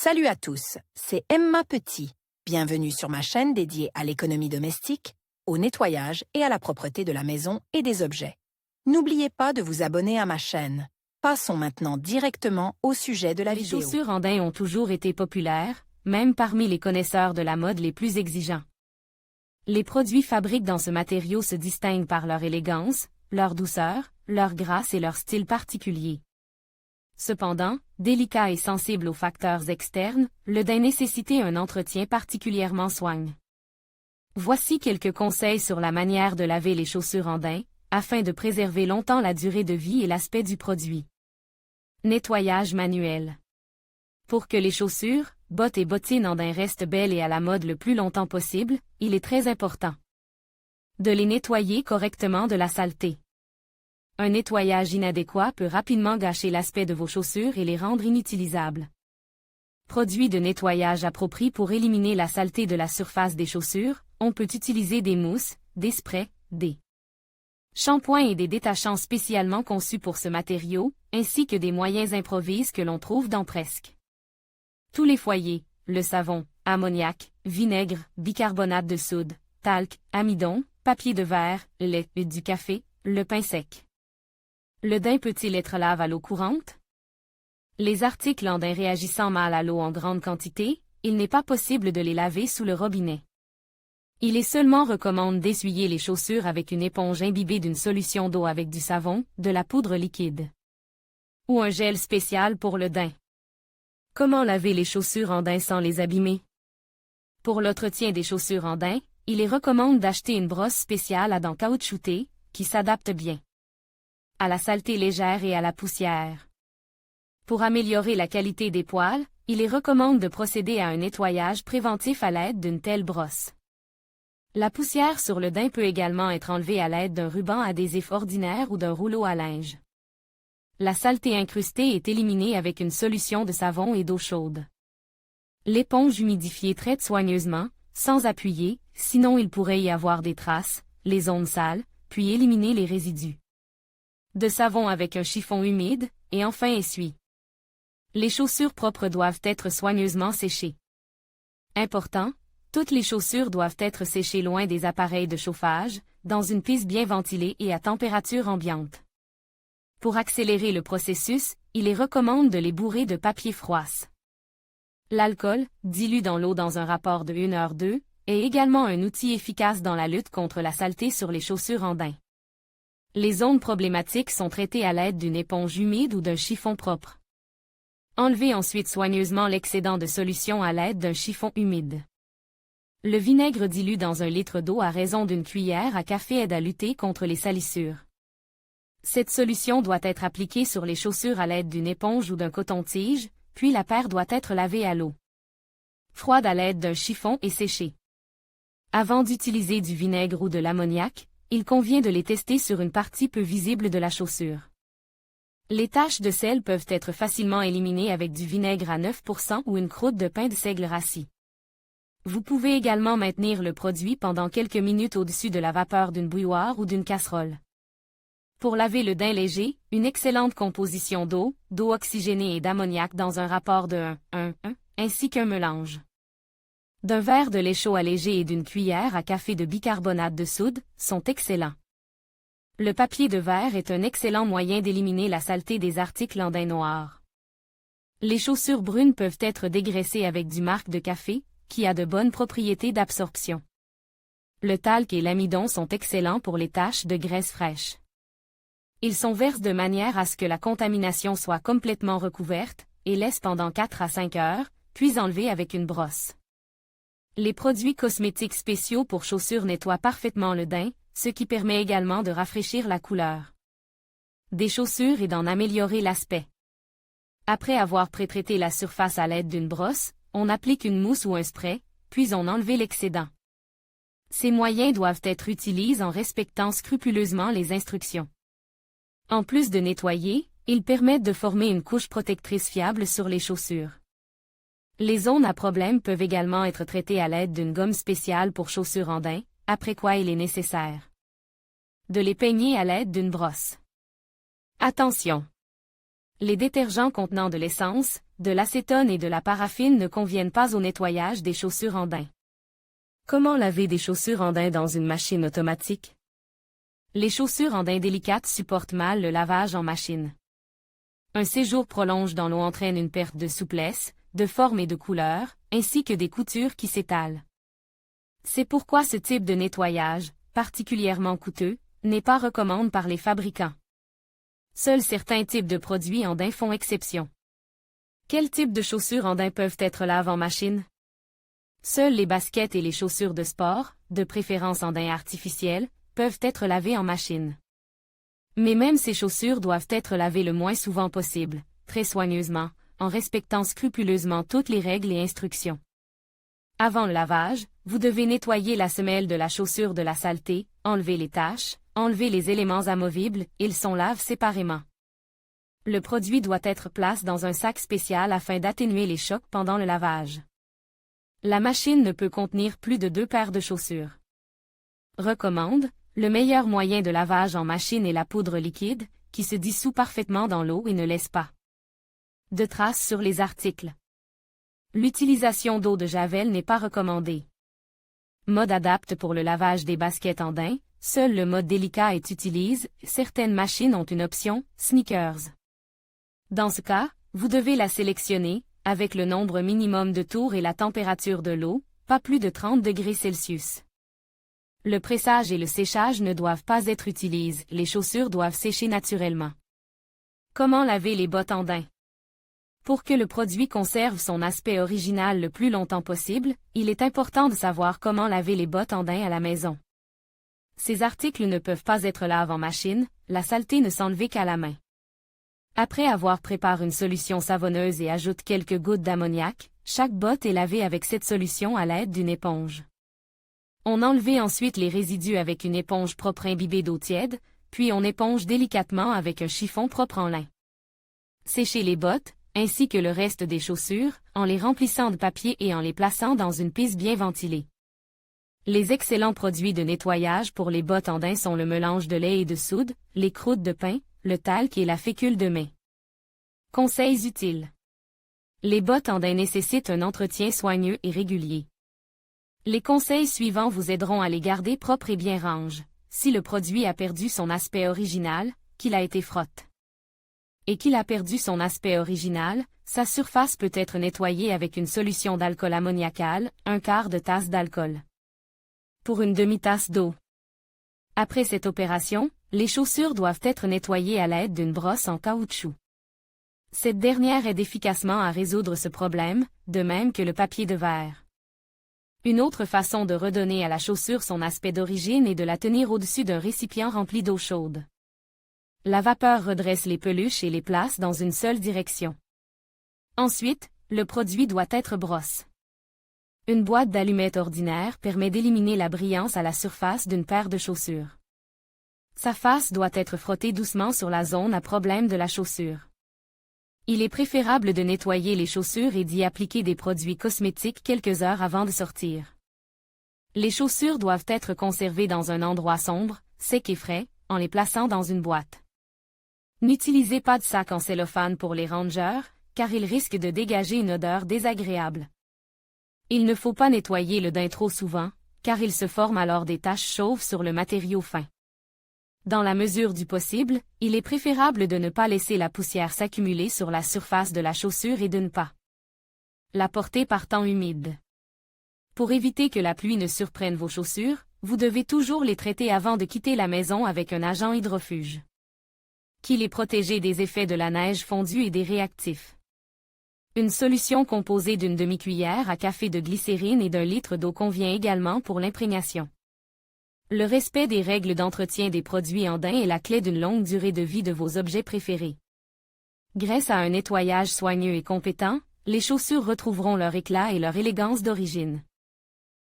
Salut à tous, c'est Emma Petit. Bienvenue sur ma chaîne dédiée à l'économie domestique, au nettoyage et à la propreté de la maison et des objets. N'oubliez pas de vous abonner à ma chaîne. Passons maintenant directement au sujet de la vidéo. Les chaussures en daim ont toujours été populaires, même parmi les connaisseurs de la mode les plus exigeants. Les produits fabriqués dans ce matériau se distinguent par leur élégance, leur douceur, leur grâce et leur style particulier. Cependant, délicat et sensible aux facteurs externes, le daim nécessitait un entretien particulièrement soigné. Voici quelques conseils sur la manière de laver les chaussures en daim, afin de préserver longtemps la durée de vie et l'aspect du produit. Nettoyage manuel. Pour que les chaussures, bottes et bottines en daim restent belles et à la mode le plus longtemps possible, il est très important de les nettoyer correctement de la saleté. Un nettoyage inadéquat peut rapidement gâcher l'aspect de vos chaussures et les rendre inutilisables. Produits de nettoyage appropriés pour éliminer la saleté de la surface des chaussures, on peut utiliser des mousses, des sprays, des shampoings et des détachants spécialement conçus pour ce matériau, ainsi que des moyens improvisés que l'on trouve dans presque tous les foyers, le savon, ammoniac, vinaigre, bicarbonate de soude, talc, amidon, papier de verre, lait, du café, le pain sec. Le daim peut-il être lavé à l'eau courante? Les articles en daim réagissant mal à l'eau en grande quantité, il n'est pas possible de les laver sous le robinet. Il est seulement recommandé d'essuyer les chaussures avec une éponge imbibée d'une solution d'eau avec du savon, de la poudre liquide ou un gel spécial pour le daim. Comment laver les chaussures en daim sans les abîmer? Pour l'entretien des chaussures en daim, il est recommandé d'acheter une brosse spéciale à dents caoutchoutées, qui s'adapte bien à la saleté légère et à la poussière. Pour améliorer la qualité des poils, il est recommandé de procéder à un nettoyage préventif à l'aide d'une telle brosse. La poussière sur le daim peut également être enlevée à l'aide d'un ruban adhésif ordinaire ou d'un rouleau à linge. La saleté incrustée est éliminée avec une solution de savon et d'eau chaude. L'éponge humidifiée traite soigneusement, sans appuyer, sinon il pourrait y avoir des traces, les zones sales, puis éliminer les résidus. De savon avec un chiffon humide, et enfin essuie. Les chaussures propres doivent être soigneusement séchées. Important, toutes les chaussures doivent être séchées loin des appareils de chauffage, dans une piste bien ventilée et à température ambiante. Pour accélérer le processus, il est recommandé de les bourrer de papier froisse. L'alcool, dilu dans l'eau dans un rapport de 1h2, est également un outil efficace dans la lutte contre la saleté sur les chaussures en daim. Les zones problématiques sont traitées à l'aide d'une éponge humide ou d'un chiffon propre. Enlevez ensuite soigneusement l'excédent de solution à l'aide d'un chiffon humide. Le vinaigre dilu dans 1 litre d'eau à raison d'une cuillère à café aide à lutter contre les salissures. Cette solution doit être appliquée sur les chaussures à l'aide d'une éponge ou d'un coton-tige, puis la paire doit être lavée à l'eau froide à l'aide d'un chiffon et séchée. Avant d'utiliser du vinaigre ou de l'ammoniac, il convient de les tester sur une partie peu visible de la chaussure. Les taches de sel peuvent être facilement éliminées avec du vinaigre à 9% ou une croûte de pain de seigle rassis. Vous pouvez également maintenir le produit pendant quelques minutes au-dessus de la vapeur d'une bouilloire ou d'une casserole. Pour laver le daim léger, une excellente composition d'eau oxygénée et d'ammoniac dans un rapport de 1, ainsi qu'un mélange d'un verre de lait chaud allégé et d'une cuillère à café de bicarbonate de soude, sont excellents. Le papier de verre est un excellent moyen d'éliminer la saleté des articles en daim noir. Les chaussures brunes peuvent être dégraissées avec du marc de café, qui a de bonnes propriétés d'absorption. Le talc et l'amidon sont excellents pour les taches de graisse fraîche. Ils sont versés de manière à ce que la contamination soit complètement recouverte, et laissent pendant 4 à 5 heures, puis enlevés avec une brosse. Les produits cosmétiques spéciaux pour chaussures nettoient parfaitement le daim, ce qui permet également de rafraîchir la couleur des chaussures et d'en améliorer l'aspect. Après avoir pré-traité la surface à l'aide d'une brosse, on applique une mousse ou un spray, puis on enlève l'excédent. Ces moyens doivent être utilisés en respectant scrupuleusement les instructions. En plus de nettoyer, ils permettent de former une couche protectrice fiable sur les chaussures. Les zones à problème peuvent également être traitées à l'aide d'une gomme spéciale pour chaussures en daim, après quoi il est nécessaire de les peigner à l'aide d'une brosse. Attention! Les détergents contenant de l'essence, de l'acétone et de la paraffine ne conviennent pas au nettoyage des chaussures en daim. Comment laver des chaussures en daim dans une machine automatique? Les chaussures en daim délicates supportent mal le lavage en machine. Un séjour prolongé dans l'eau entraîne une perte de souplesse, de forme et de couleur, ainsi que des coutures qui s'étalent. C'est pourquoi ce type de nettoyage, particulièrement coûteux, n'est pas recommandé par les fabricants. Seuls certains types de produits en daim font exception. Quels types de chaussures en daim peuvent être lavées en machine? Seules les baskets et les chaussures de sport, de préférence en daim artificiel, peuvent être lavées en machine. Mais même ces chaussures doivent être lavées le moins souvent possible, très soigneusement, en respectant scrupuleusement toutes les règles et instructions. Avant le lavage, vous devez nettoyer la semelle de la chaussure de la saleté, enlever les taches, enlever les éléments amovibles, ils sont lavés séparément. Le produit doit être placé dans un sac spécial afin d'atténuer les chocs pendant le lavage. La machine ne peut contenir plus de 2 paires de chaussures. Recommande, le meilleur moyen de lavage en machine est la poudre liquide, qui se dissout parfaitement dans l'eau et ne laisse pas de traces sur les articles. L'utilisation d'eau de javel n'est pas recommandée. Mode adapte pour le lavage des baskets en daim, seul le mode délicat est utilisé, certaines machines ont une option « sneakers ». Dans ce cas, vous devez la sélectionner, avec le nombre minimum de tours et la température de l'eau, pas plus de 30 degrés Celsius. Le pressage et le séchage ne doivent pas être utilisés, les chaussures doivent sécher naturellement. Comment laver les bottes en daim? Pour que le produit conserve son aspect original le plus longtemps possible, il est important de savoir comment laver les bottes en daim à la maison. Ces articles ne peuvent pas être lavés en machine, la saleté ne s'enlève qu'à la main. Après avoir préparé une solution savonneuse et ajoute quelques gouttes d'ammoniac, chaque botte est lavée avec cette solution à l'aide d'une éponge. On enlève ensuite les résidus avec une éponge propre imbibée d'eau tiède, puis on éponge délicatement avec un chiffon propre en lin. Séchez les bottes, ainsi que le reste des chaussures, en les remplissant de papier et en les plaçant dans une pisse bien ventilée. Les excellents produits de nettoyage pour les bottes en daim sont le mélange de lait et de soude, les croûtes de pain, le talc et la fécule de mai. Conseils utiles. Les bottes en daim nécessitent un entretien soigneux et régulier. Les conseils suivants vous aideront à les garder propres et bien rangés. Si le produit a perdu son aspect original, qu'il a été frotté. Et qu'il a perdu son aspect original, sa surface peut être nettoyée avec une solution d'alcool ammoniacal, 1/4 de tasse d'alcool. Pour une demi-tasse d'eau. Après cette opération, les chaussures doivent être nettoyées à l'aide d'une brosse en caoutchouc. Cette dernière aide efficacement à résoudre ce problème, de même que le papier de verre. Une autre façon de redonner à la chaussure son aspect d'origine est de la tenir au-dessus d'un récipient rempli d'eau chaude. La vapeur redresse les peluches et les place dans une seule direction. Ensuite, le produit doit être brosse. Une boîte d'allumettes ordinaire permet d'éliminer la brillance à la surface d'une paire de chaussures. Sa face doit être frottée doucement sur la zone à problème de la chaussure. Il est préférable de nettoyer les chaussures et d'y appliquer des produits cosmétiques quelques heures avant de sortir. Les chaussures doivent être conservées dans un endroit sombre, sec et frais, en les plaçant dans une boîte. N'utilisez pas de sac en cellophane pour les rangeurs, car ils risquent de dégager une odeur désagréable. Il ne faut pas nettoyer le daim trop souvent, car il se forme alors des taches chauves sur le matériau fin. Dans la mesure du possible, il est préférable de ne pas laisser la poussière s'accumuler sur la surface de la chaussure et de ne pas la porter par temps humide. Pour éviter que la pluie ne surprenne vos chaussures, vous devez toujours les traiter avant de quitter la maison avec un agent hydrofuge qui les protège des effets de la neige fondue et des réactifs. Une solution composée d'une demi-cuillère à café de glycérine et d'1 litre d'eau convient également pour l'imprégnation. Le respect des règles d'entretien des produits en daim est la clé d'une longue durée de vie de vos objets préférés. Grâce à un nettoyage soigneux et compétent, les chaussures retrouveront leur éclat et leur élégance d'origine.